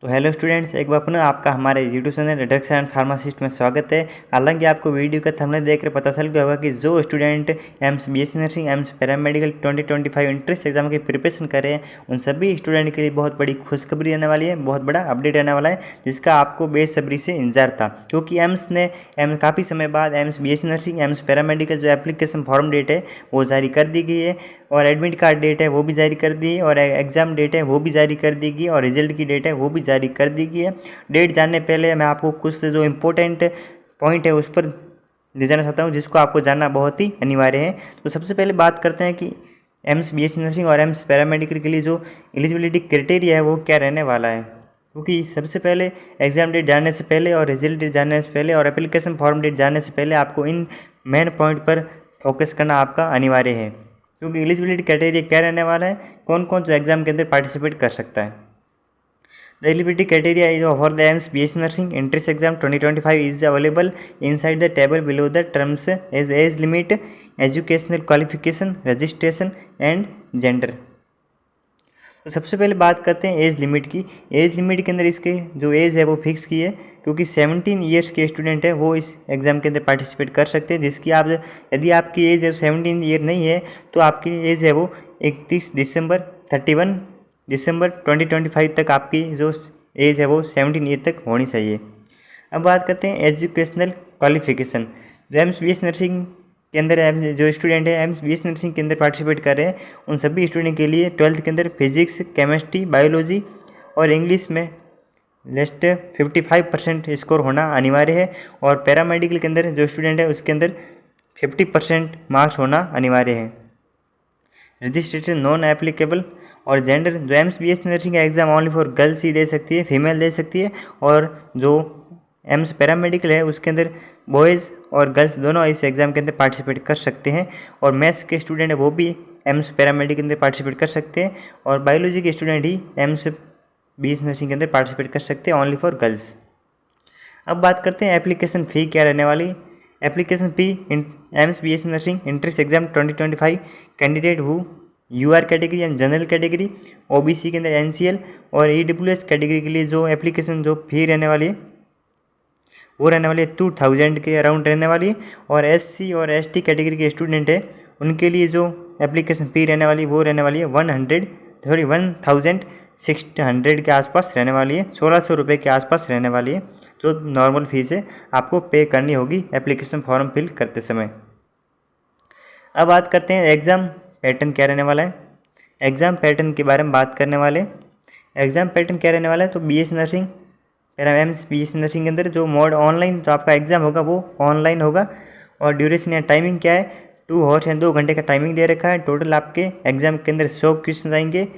तो hello students, एक बार पुनः आपका हमारे YouTube channel drugs and pharmacist में स्वागत है। हालांकि आपको वीडियो का थंबनेल देखकर पता चल गया होगा कि जो student AIIMS BSc nursing AIIMS paramedical 2025 entrance exam की प्रिपरेशन कर रहे हैं, उन सभी स्टूडेंट के लिए बहुत बड़ी खुशखबरी रहने वाली है, बहुत बड़ा अपडेट रहने वाला है, जिसका आपको बेसब्री से इंतजार था। क्योंकि एम्स ने काफ़ी समय बाद AIIMS BSc nursing AIIMS paramedical जो एप्लीकेशन फॉर्म डेट है वो जारी कर दी गई है, और एडमिट कार्ड डेट है वो भी जारी कर दी है, और एग्ज़ाम डेट है वो भी जारी कर दी गई, और रिजल्ट की डेट है वो भी जारी कर दी गई है। डेट जानने पहले मैं आपको कुछ जो इम्पोर्टेंट पॉइंट है उस पर ले जाना चाहता हूँ, जिसको आपको जानना बहुत ही अनिवार्य है। तो सबसे पहले बात करते हैं कि एम्स बीएससी नर्सिंग और एम्स पैरामेडिकल के लिए जो एलिजिबिलिटी क्राइटेरिया है वो क्या रहने वाला है। क्योंकि सबसे पहले एग्ज़ाम डेट जानने से पहले और रिजल्ट डेट जानने से पहले और एप्लीकेशन फॉर्म डेट जानने से पहले आपको इन मेन पॉइंट पर फोकस करना आपका अनिवार्य है। क्योंकि एलिजिबिलिटी क्राइटेरिया क्या रहने वाला है, कौन कौन जो एग्जाम के अंदर पार्टिसिपेट कर सकता है। The eligibility criteria is for the AIIMS BSc nursing entrance exam 2025 is available inside the table below the terms age limit, educational qualification, registration and gender. तो सबसे पहले बात करते हैं एज लिमिट की। एज लिमिट के अंदर इसके जो एज है वो फिक्स की है, क्योंकि 17 ईयर्स के स्टूडेंट है वो इस एग्ज़ाम के अंदर पार्टिसिपेट कर सकते हैं, जिसकी आप यदि आपकी एज है 17 ईयर नहीं है तो आपकी एज है वो 31 दिसंबर 2025 तक आपकी जो एज है वो 17 ईयर तक होनी चाहिए। अब बात करते हैं एजुकेशनल क्वालिफिकेशन। जो एम्स बीएससी नर्सिंग के अंदर जो स्टूडेंट है एम्स बीएससी नर्सिंग के अंदर पार्टिसिपेट कर रहे हैं, उन सभी स्टूडेंट के लिए 12th के अंदर फिजिक्स, केमिस्ट्री, बायोलॉजी और इंग्लिश में लेस्ट 55% स्कोर होना अनिवार्य है। और पैरामेडिकल के अंदर जो स्टूडेंट है उसके अंदर 50% मार्क्स होना अनिवार्य है। Registration non applicable. और जेंडर, जो एम्स बीएससी नर्सिंग का एग्जाम ओनली फॉर गर्ल्स ही दे सकती है, फीमेल दे सकती है, और जो एम्स पैरामेडिकल है उसके अंदर बॉयज़ और गर्ल्स दोनों इस एग्ज़ाम के अंदर पार्टिसिपेट कर सकते हैं। और मैथ्स के स्टूडेंट है वो भी एम्स पैरामेडिकल के अंदर पार्टिसिपेट कर सकते हैं, और बायोलॉजी के स्टूडेंट ही एम्स बीएससी नर्सिंग के अंदर पार्टिसिपेट कर सकते हैं, ओनली फॉर गर्ल्स। अब बात करते हैं एप्लीकेशन फ़ी क्या रहने वाली। Application fee AIIMS BSc nursing entrance exam 2025 candidate who UR category and general category, OBC के अंदर एनसीएल और ईडब्ल्यूएस कैटेगरी के लिए जो एप्लीकेशन जो फ़ी रहने वाली है वो रहने वाली है 2000 के अराउंड रहने वाली है। और एससी और एसटी कैटेगरी के स्टूडेंट है उनके लिए जो एप्लीकेशन फ़ी रहने वाली है वो रहने वाली है 1600 के आसपास रहने वाली है, 1600 रुपये के आसपास रहने वाली है, जो नॉर्मल फीस है आपको पे करनी होगी एप्लीकेशन फॉर्म फिल करते समय। अब बात करते हैं एग्ज़ाम पैटर्न क्या रहने वाला है। एग्ज़ाम पैटर्न के बारे में बात करने वाले। एग्ज़ाम पैटर्न क्या रहने वाला है, तो BSc nursing AIIMS BSc nursing के अंदर जो मोड ऑनलाइन जो आपका एग्ज़ाम होगा वो ऑनलाइन होगा। और ड्यूरेशन या टाइमिंग क्या है, 2 आवर्स या 2 घंटे का टाइमिंग दे रखा है। टोटल आपके एग्ज़ाम के अंदर 100 क्वेश्चन आएंगे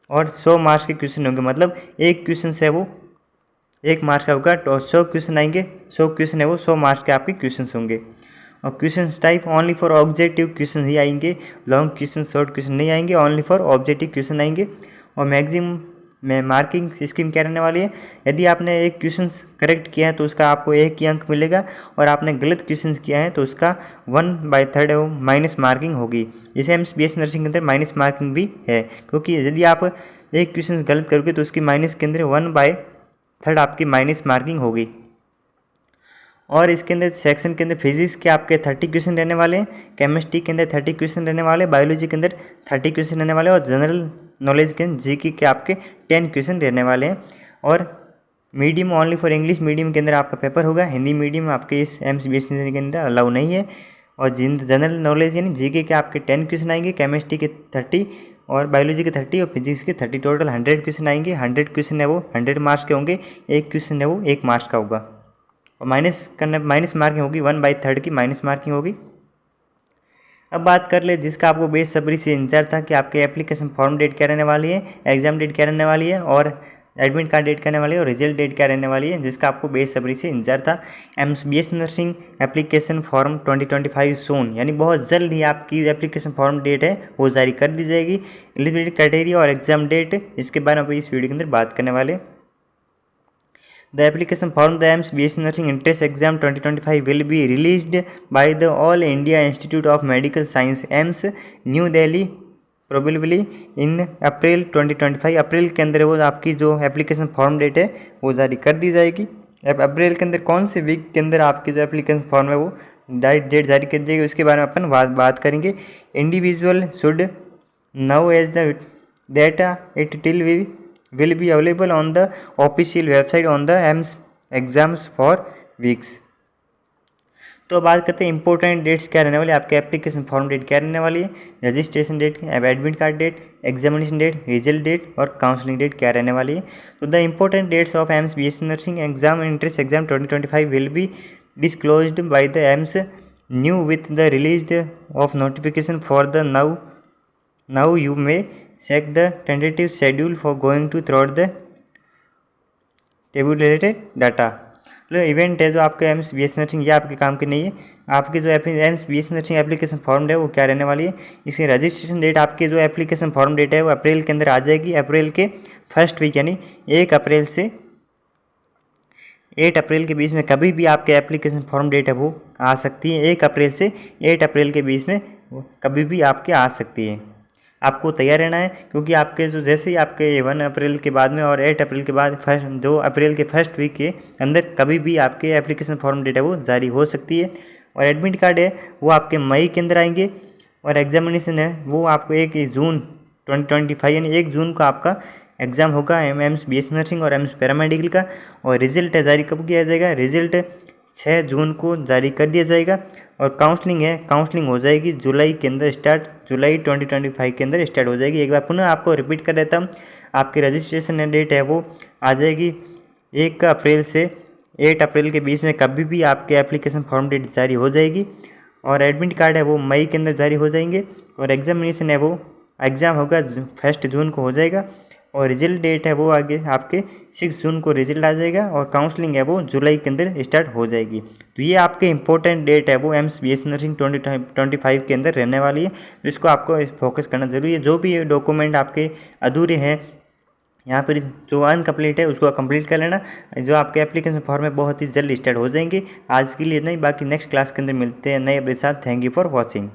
और 100 मार्क्स के क्वेश्चन होंगे, मतलब एक क्वेश्चन है वो 1 मार्क्स का होगा। तो 100 क्वेश्चन आएंगे, 100 क्वेश्चन है वो 100 मार्क्स के आपके क्वेश्चन होंगे। और question type only for objective question ही आएंगे, लॉन्ग क्वेश्चन शॉर्ट क्वेश्चन नहीं आएंगे, ओनली फॉर ऑब्जेक्टिव क्वेश्चन आएंगे। और मैक्सिमम में मार्किंग स्कीम क्या रहने वाली है, यदि आपने एक क्वेश्चन करेक्ट किया है तो उसका आपको 1 ही अंक मिलेगा, और आपने गलत क्वेश्चन किया है तो उसका 1/3 माइनस मार्किंग होगी। जैसे एम्स बीएससी नर्सिंग के अंदर माइनस मार्किंग भी है, क्योंकि यदि आप एक क्वेश्चन गलत करोगे तो उसकी माइनस के अंदर 1/3 आपकी माइनस मार्किंग होगी। और इसके अंदर सेक्शन के अंदर फिजिक्स के आपके 30 क्वेश्चन रहने वाले हैं, केमिस्ट्री के अंदर 30 क्वेश्चन रहने वाले, बायोलॉजी के अंदर 30 क्वेश्चन रहने वाले, और जनरल नॉलेज के जीके के आपके 10 क्वेश्चन रहने वाले हैं। और medium only for English medium के अंदर आपका पेपर होगा, हिंदी मीडियम आपके इस एम्स बीएससी के अंदर अलाउ नहीं है। और जनरल नॉलेज यानी जीके के आपके 10 क्वेश्चन आएंगे, केमिस्ट्री के 30 और बायोलॉजी के 30 और फिजिक्स के 30, टोटल 100 क्वेश्चन आएंगे। 100 क्वेश्चन है वो 100 मार्क्स के होंगे, एक क्वेश्चन है वो 1 मार्क्स का होगा। और माइनस मार्किंग होगी 1/3 की माइनस मार्किंग होगी। अब बात कर ले जिसका आपको बेसब्री से इंतजार था कि आपके एप्लीकेशन फॉर्म डेट क्या रहने वाली है, एग्जाम डेट क्या रहने वाली है, और एडमिट कार्ड डेट क्या रहने वाली है, और रिजल्ट डेट क्या रहने वाली है, जिसका आपको बेसब्री से इंतजार था। AIIMS BSc nursing application form 2025 सून, यानी बहुत जल्द ही आपकी एप्लीकेशन फॉर्म डेट है वो जारी कर दी जाएगी। एलिजिबिलिटी क्राइटेरिया और एग्जाम डेट, इसके बारे में इस वीडियो के अंदर बात करने वाले। The application for the AIIMS BSc Nursing Entrance Exam 2025 will be released by the All India Institute of Medical Science AIIMS, New Delhi, probably in April 2025, April के अंदर वो आपकी जो एप्लीकेशन फॉर्म डेट है वो जारी कर दी जाएगी। अब अप्रैल के अंदर कौन से वीक के अंदर आपकी जो एप्लीकेशन फॉर्म है वो डेट जारी कर दी जाएगी, उसके बारे में अपन बात करेंगे। Individual should now as the data it till will be available on the official website on the AIIMS exams for weeks. तो बात करते हैं इंपॉर्टेंट डेट्स क्या रहने वाली है, आपके एप्लीकेशन फॉर्म डेट क्या रहने वाली है, registration date, admit card date, examination date, result date और काउंसलिंग डेट क्या रहने वाली है। तो the important dates of AIIMS BSc nursing exam entrance exam 2025 will be disclosed by the AIIMS new with the release of notification for the now you may check the tentative schedule for going to throughout the tabulated data। मतलब event है जो आपके AIIMS BSc nursing, ये आपके काम की नहीं है। आपकी जो AIIMS BSc nursing application form है वो क्या रहने वाली है, इसकी रजिस्ट्रेशन डेट आपकी जो एप्लीकेशन फॉर्म डेट है वो अप्रैल के अंदर आ जाएगी। अप्रैल के फर्स्ट वीक यानी 1 अप्रैल से 8 अप्रैल के बीच में कभी भी आपके एप्लीकेशन फॉर्म डेट है वो आ सकती है। 1 अप्रैल से 8 अप्रैल के बीच में कभी भी आपके आ सकती है। आपको तैयार रहना है, क्योंकि आपके जो जैसे ही आपके 1 अप्रैल के बाद में और 8 अप्रैल के बाद 2 अप्रैल के फर्स्ट वीक के अंदर कभी भी आपके एप्लीकेशन फॉर्म डेट है वो जारी हो सकती है। और एडमिट कार्ड है वो आपके मई के अंदर आएंगे। और एग्जामिनेशन है वो आपको 1 जून 2025 यानी 1 जून को आपका एग्ज़ाम होगा एम्स बीएससी नर्सिंग और एम्स पैरामेडिकल का। और रिजल्ट है जारी कब किया जाएगा, रिजल्ट 6 जून को जारी कर दिया जाएगा। और काउंसलिंग है, काउंसलिंग हो जाएगी जुलाई के अंदर स्टार्ट, जुलाई 2025 के अंदर स्टार्ट हो जाएगी। एक बार पुनः आपको रिपीट कर देता हूँ, आपकी रजिस्ट्रेशन डेट है वो आ जाएगी 1 अप्रैल से 8 अप्रैल के बीच में कभी भी आपके एप्लीकेशन फॉर्म डेट जारी हो जाएगी। और एडमिट कार्ड है वो मई के अंदर जारी हो जाएंगे। और एग्जामिनेशन है वो एग्ज़ाम होगा 1 जून को हो जाएगा। और रिजल्ट डेट है वो आगे आपके 6 जून को रिजल्ट आ जाएगा। और काउंसलिंग है वो जुलाई के अंदर स्टार्ट हो जाएगी। तो ये आपके इंपॉर्टेंट डेट है वो एम्स बीएससी नर्सिंग 2025 के अंदर रहने वाली है। तो इसको आपको फोकस करना जरूरी है। जो भी डॉक्यूमेंट आपके अधूरे हैं यहाँ पर जो अनकम्प्लीट है उसको कंप्लीट कर लेना। जो आपके एप्लीकेशन फॉर्म है बहुत ही जल्द स्टार्ट हो जाएंगे। आज के लिए नहीं, बाकी नेक्स्ट क्लास के अंदर मिलते हैं नए अपडेट के साथ। Thank you for watching.